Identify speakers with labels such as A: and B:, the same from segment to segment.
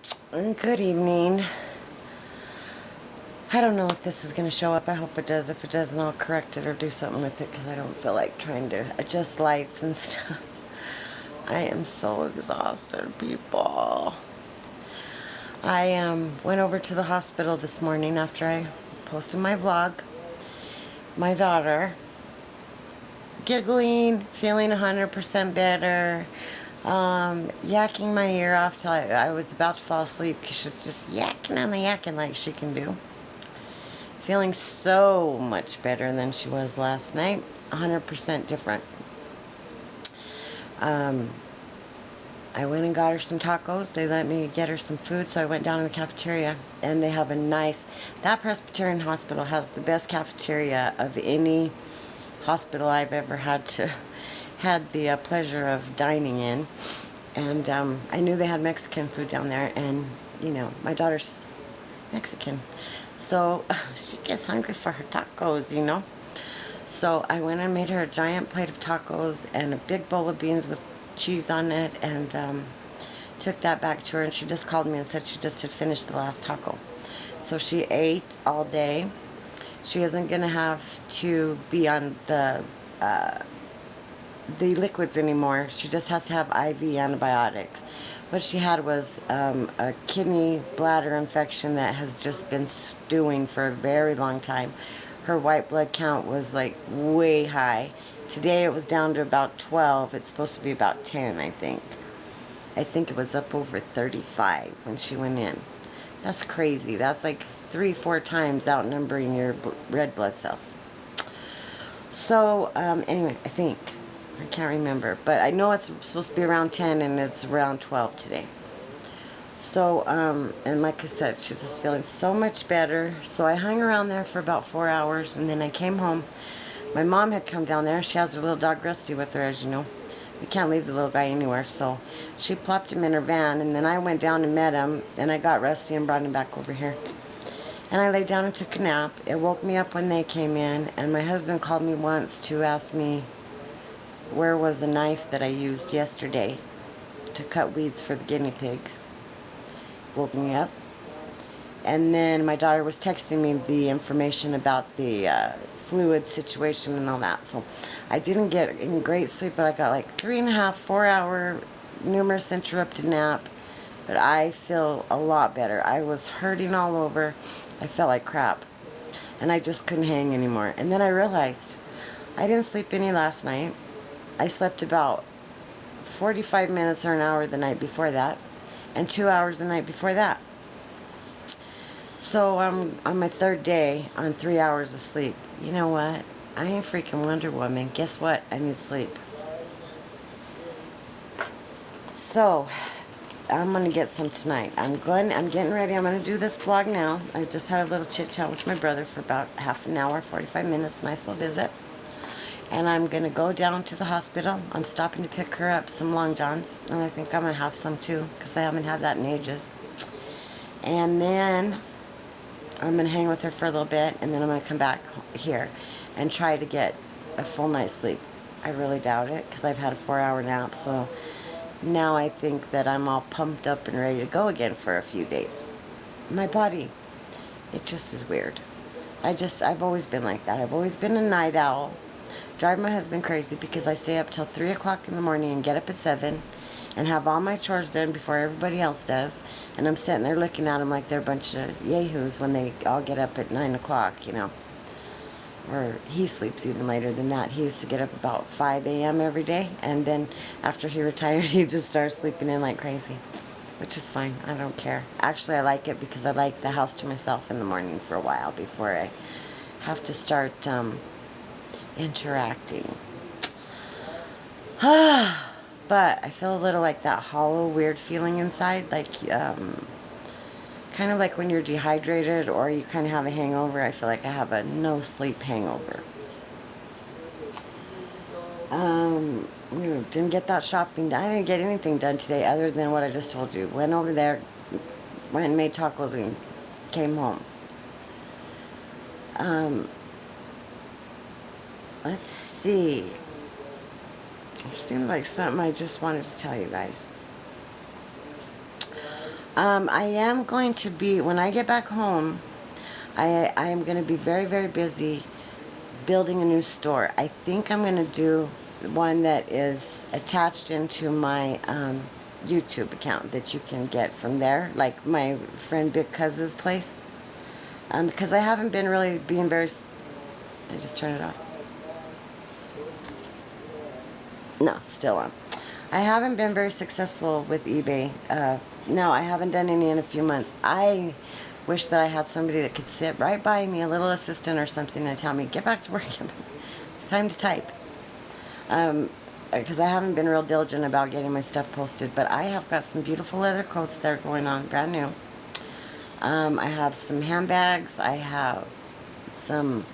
A: Good evening. I don't know if this is going to show up. I hope it does. If it doesn't, I'll correct it or do something with it because I don't feel like trying to adjust lights and stuff. I am so exhausted, people. I went over to the hospital this morning after I posted my vlog. My daughter, giggling, feeling 100% better, yakking my ear off till I was about to fall asleep because she's just yakking and yakking like she can do. Feeling so much better than she was last night. 100% different. I went and got her some tacos. They let me get her some food, so I went down to the cafeteria, and they have a nice... That Presbyterian hospital has the best cafeteria of any hospital I've ever had the pleasure of dining in. And I knew they had Mexican food down there, and, you know, my daughter's Mexican. So she gets hungry for her tacos, you know. So I went and made her a giant plate of tacos and a big bowl of beans with cheese on it, and took that back to her, and she just called me and said she just had finished the last taco. So she ate all day. She isn't going to have to be on the liquids anymore. She just has to have IV antibiotics. What she had was a kidney bladder infection that has just been stewing for a very long time. Her white blood count was like way high. Today it was down to about 12. It's supposed to be about 10, I think. I think it was up over 35 when she went in. That's crazy. That's like 3-4 times outnumbering your red blood cells. So, anyway, I think. I can't remember. But I know it's supposed to be around 10, and it's around 12 today. So, and like I said, she's just feeling so much better. So I hung around there for about 4 hours, and then I came home. My mom had come down there. She has her little dog Rusty with her, as you know. We can't leave the little guy anywhere, so she plopped him in her van, and then I went down and met him, and I got Rusty and brought him back over here. And I laid down and took a nap. It woke me up when they came in, and my husband called me once to ask me where was the knife that I used yesterday to cut weeds for the guinea pigs. Woke me up. And then my daughter was texting me the information about the fluid situation and all that. So I didn't get in great sleep, but I got like 3.5, 4 hour numerous interrupted nap. But I feel a lot better. I was hurting all over. I felt like crap. And I just couldn't hang anymore. And then I realized I didn't sleep any last night. I slept about 45 minutes or an hour the night before that. And 2 hours the night before that. So I'm on my third day on 3 hours of sleep. You know what? I ain't freaking Wonder Woman. Guess what? I need sleep. So I'm gonna get some tonight. I'm getting ready. I'm gonna do this vlog now. I just had a little chit chat with my brother for about half an hour, 45 minutes. Nice little visit. And I'm gonna go down to the hospital. I'm stopping to pick her up some Long Johns, and I think I'm gonna have some too, because I haven't had that in ages. And then I'm going to hang with her for a little bit, and then I'm going to come back here and try to get a full night's sleep. I really doubt it, because I've had a 4-hour nap, so now I think that I'm all pumped up and ready to go again for a few days. My body, it just is weird. I've always been like that. I've always been a night owl. Drive my husband crazy because I stay up till 3 o'clock in the morning and get up at 7 and have all my chores done before everybody else does, and I'm sitting there looking at them like they're a bunch of yahoos when they all get up at 9 o'clock, you know. Or he sleeps even later than that. He used to get up about 5 a.m. every day, and then after he retired, he just started sleeping in like crazy, which is fine. I don't care. Actually, I like it because I like the house to myself in the morning for a while before I have to start interacting. But I feel a little like that hollow, weird feeling inside, like kind of like when you're dehydrated or you kind of have a hangover. I feel like I have a no sleep hangover. Didn't get that shopping done. I didn't get anything done today other than what I just told you. Went over there, went and made tacos and came home. Let's see. It seemed like something I just wanted to tell you guys. I am going to be, when I get back home, I am going to be very, very busy building a new store. I think I'm going to do one that is attached into my YouTube account that you can get from there, like my friend Big Cuz's place. Because I haven't been really being very... I just turn it off. No, still on. I haven't been very successful with eBay. No, I haven't done any in a few months. I wish that I had somebody that could sit right by me, a little assistant or something, and tell me, get back to work. It's time to type. Because I haven't been real diligent about getting my stuff posted, but I have got some beautiful leather coats that are going on, brand new. I have some handbags. I have some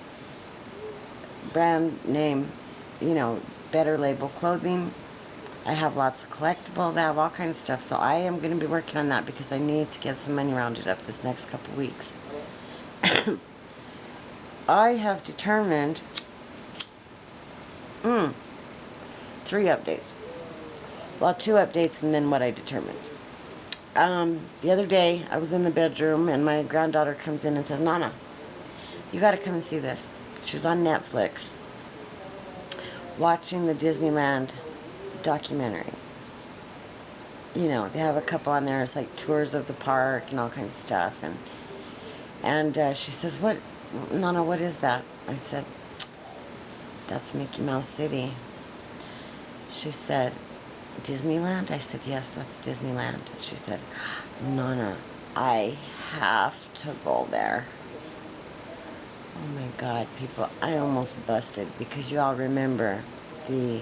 A: brand name, you know, better label clothing. I have lots of collectibles. I have all kinds of stuff. So I am going to be working on that because I need to get some money rounded up this next couple weeks. I have determined 3 updates. Well, 2 updates and then what I determined. The other day I was in the bedroom and my granddaughter comes in and says, Nana, you got to come and see this. She's on Netflix watching the Disneyland documentary. You know, they have a couple on there. It's like tours of the park and all kinds of stuff. And she says, "What, Nana? What is that?" I said, "That's Mickey Mouse City." She said, "Disneyland?" I said, "Yes, that's Disneyland." She said, "Nana, I have to go there." Oh my God, people! I almost busted because you all remember the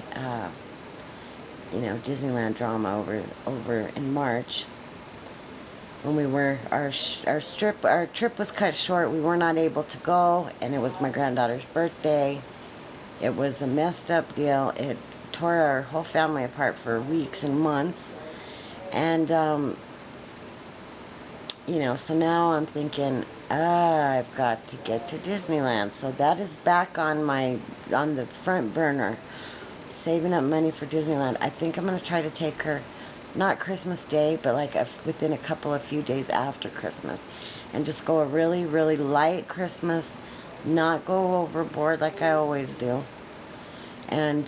A: you know, Disneyland drama over in March when we were our trip was cut short. We were not able to go, and it was my granddaughter's birthday. It was a messed up deal. It tore our whole family apart for weeks and months, and you know, so now I'm thinking, I've got to get to Disneyland. So that is back on the front burner. Saving up money for Disneyland. I think I'm going to try to take her, not Christmas Day, but like within a few days after Christmas, and just go a really, really light Christmas, not go overboard like I always do, and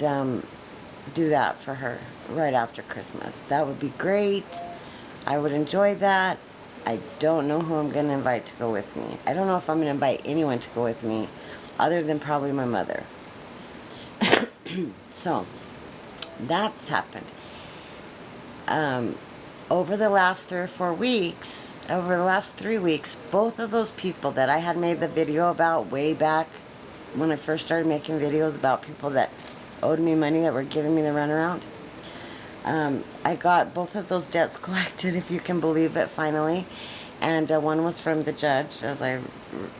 A: do that for her right after Christmas. That would be great. I would enjoy that. I don't know who I'm going to invite to go with me. I don't know if I'm going to invite anyone to go with me other than probably my mother. So, that's happened. Over the last 3 or 4 weeks, over the last 3 weeks, both of those people that I had made the video about way back when I first started making videos about people that owed me money that were giving me the runaround, I got both of those debts collected, if you can believe it, finally. And one was from the judge, as I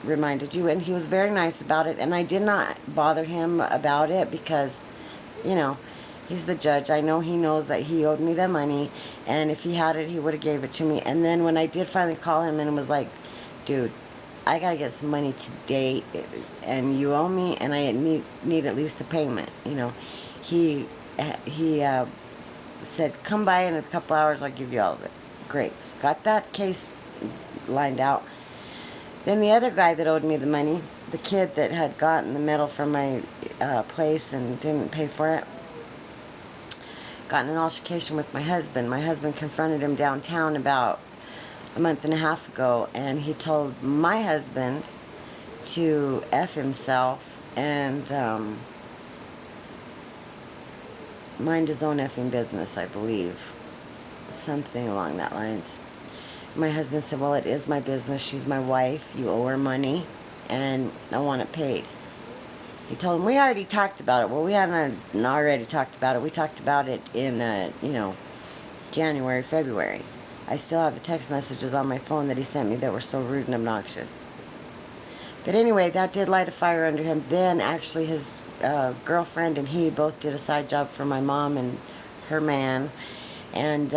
A: reminded you, and he was very nice about it. And I did not bother him about it because, you know, he's the judge. I know he knows that he owed me that money, and if he had it, he would have gave it to me. And then when I did finally call him and was like, dude, I got to get some money today, and you owe me, and I need at least a payment, you know. He said, come by in a couple hours, I'll give you all of it. Great. So got that case lined out. Then the other guy that owed me the money, the kid that had gotten the medal from my place and didn't pay for it, got in an altercation with my husband. My husband confronted him downtown about a month and a half ago, and he told my husband to F himself and mind his own effing business, I believe. Something along that lines. My husband said, well, it is my business. She's my wife. You owe her money, and I want it paid. He told him, we already talked about it. Well, we hadn't already talked about it. We talked about it in, you know, January, February. I still have the text messages on my phone that he sent me that were so rude and obnoxious. But anyway, that did light a fire under him. Then, actually, his girlfriend and he both did a side job for my mom and her man. And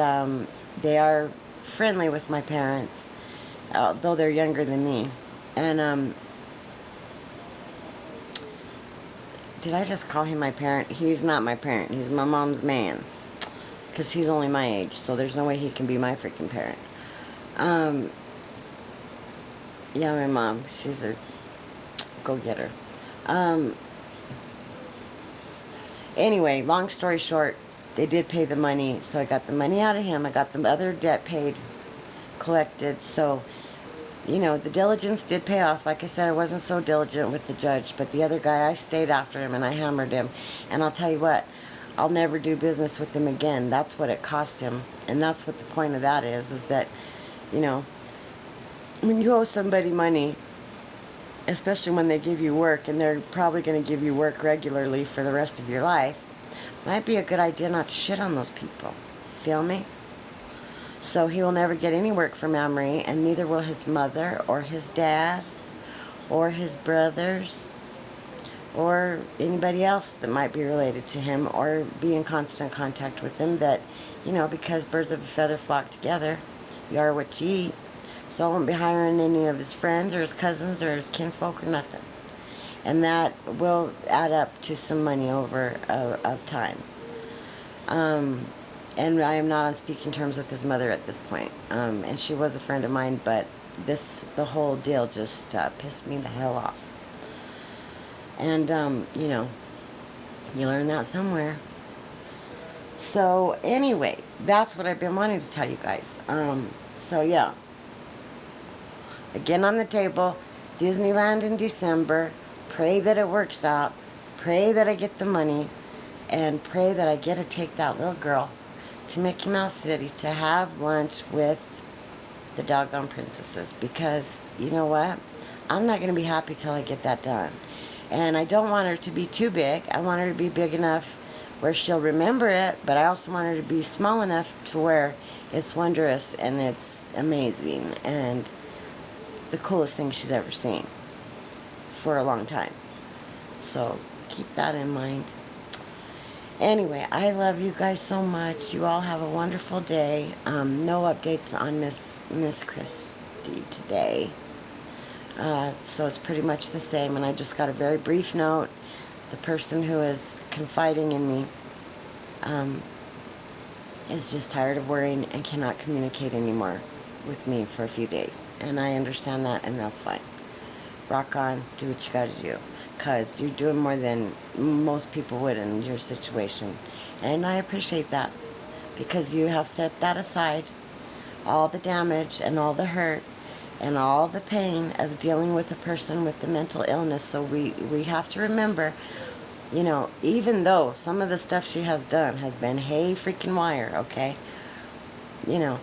A: they are friendly with my parents, though they're younger than me. And did I just call him my parent? He's not my parent. He's my mom's man, because he's only my age, so there's no way he can be my freaking parent. Yeah, my mom, she's a go-getter. Anyway, long story short, they did pay the money, so I got the money out of him. I got the other debt paid, collected, so, you know, the diligence did pay off. Like I said, I wasn't so diligent with the judge, but the other guy, I stayed after him and I hammered him. And I'll tell you what, I'll never do business with him again. That's what it cost him. And that's what the point of that is that, you know, when you owe somebody money, especially when they give you work, and they're probably going to give you work regularly for the rest of your life, might be a good idea not to shit on those people. Feel me? So he will never get any work from Amory, and neither will his mother or his dad or his brothers or anybody else that might be related to him or be in constant contact with him. That, you know, because birds of a feather flock together, you are what you eat. So I won't be hiring any of his friends or his cousins or his kinfolk or nothing. And that will add up to some money over of time. And I am not on speaking terms with his mother at this point. And she was a friend of mine, but the whole deal just pissed me the hell off. And, you know, you learn that somewhere. So anyway, that's what I've been wanting to tell you guys. So yeah. Again on the table, Disneyland in December. Pray that it works out. Pray that I get the money. And pray that I get to take that little girl to Mickey Mouse City to have lunch with the doggone princesses. Because, you know what? I'm not going to be happy till I get that done. And I don't want her to be too big. I want her to be big enough where she'll remember it, but I also want her to be small enough to where it's wondrous and it's amazing and the coolest thing she's ever seen for a long time. So keep that in mind. Anyway, I love you guys so much. You all have a wonderful day. No updates on Miss Christie today. So it's pretty much the same, and I just got a very brief note. The person who is confiding in me is just tired of worrying and cannot communicate anymore with me for a few days. And I understand that, and that's fine. Rock on, do what you gotta do. Because you're doing more than most people would in your situation. And I appreciate that. Because you have set that aside. All the damage and all the hurt and all the pain of dealing with a person with the mental illness. So we have to remember, you know, even though some of the stuff she has done has been hay freaking wire, okay? You know,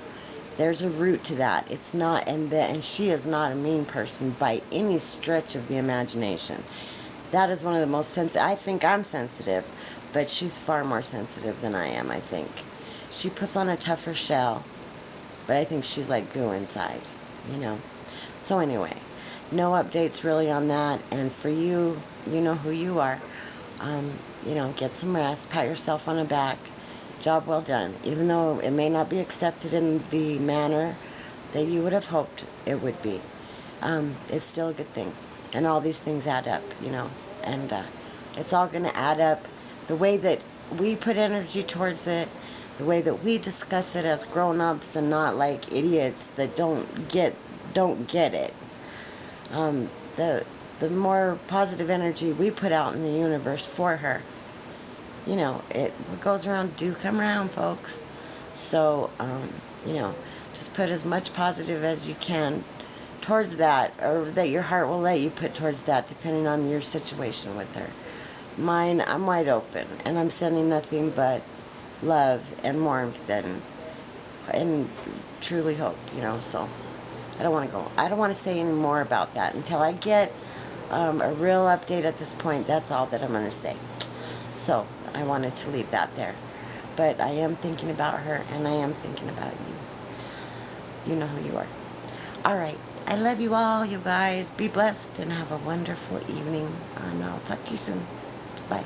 A: there's a root to that. It's not, and she is not a mean person by any stretch of the imagination. That is one of the most sensitive. I think I'm sensitive, but she's far more sensitive than I am, I think. She puts on a tougher shell, but I think she's like goo inside, you know. So anyway, no updates really on that. And for you, you know who you are. You know, get some rest, pat yourself on the back. Job well done. Even though it may not be accepted in the manner that you would have hoped it would be, it's still a good thing. And all these things add up, you know. And it's all going to add up. The way that we put energy towards it, the way that we discuss it as grown-ups and not like idiots that don't get it. The more positive energy we put out in the universe for her, you know, what goes around do come around, folks. So, you know, just put as much positive as you can towards that, or that your heart will let you put towards that, depending on your situation with her. Mine, I'm wide open, and I'm sending nothing but love and warmth and truly hope, you know. So I don't want to say any more about that until I get a real update at this point. That's all that I'm going to say. So I wanted to leave that there. But I am thinking about her, and I am thinking about you. You know who you are. All right. I love you all, you guys. Be blessed and have a wonderful evening. And I'll talk to you soon. Bye.